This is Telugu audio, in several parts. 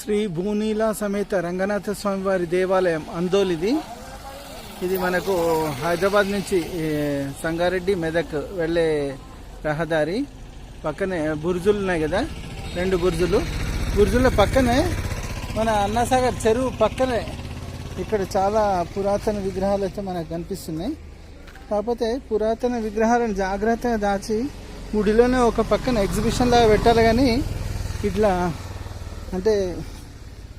శ్రీ భూనీల సమేత రంగనాథ స్వామి వారి దేవాలయం అందోలిది. ఇది మనకు హైదరాబాద్ నుంచి సంగారెడ్డి మెదక్ వెళ్ళే రహదారి. పక్కనే బుర్జులు ఉన్నాయి కదా, 2 బుర్జుల పక్కనే మన అన్నాసాగర్ చెరువు పక్కనే ఇక్కడ చాలా పురాతన విగ్రహాలు అయితే మనకు కనిపిస్తున్నాయి. కాకపోతే పురాతన విగ్రహాలను జాగ్రత్తగా దాచి గుడిలోనే ఒక పక్కన ఎగ్జిబిషన్ లాగా పెట్టాలి. కానీ ఇట్లా అంటే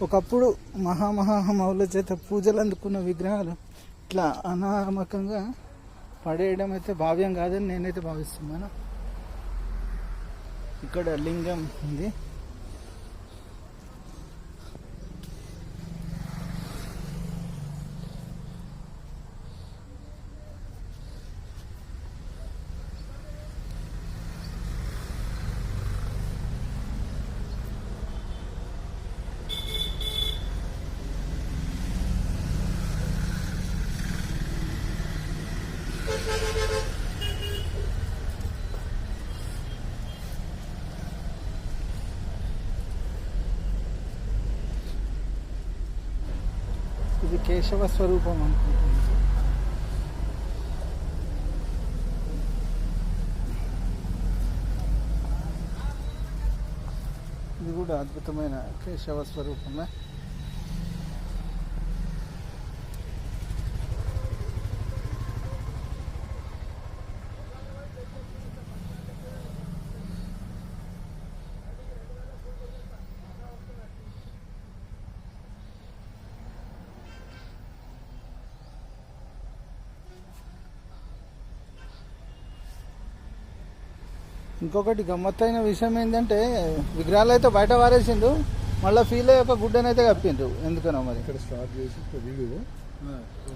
ఒకప్పుడు మహామహుల చేత పూజలు అందుకున్న విగ్రహాలు ఇట్లా అనామకంగా పడేయడం అయితే భావ్యం కాదని నేనైతే భావిస్తున్నాను. ఇక్కడ లింగం ఉంది. ఇది కేశవ స్వరూపం అనుకుంటుంది. ఇది కూడా అద్భుతమైన కేశవ స్వరూపమే. ఇంకొకటి గమ్మత్తైన విషయం ఏంటంటే విగ్రహాలు అయితే బయట వారేసిండు, మళ్ళీ ఫీల్ అయ్యి ఒక గుడ్డనైతే కప్పిండ్రు. ఎందుకనో మరి ఇక్కడ స్టార్ట్ చేసి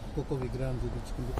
ఒక్కొక్క విగ్రహాన్ని చూపించుకుంటూ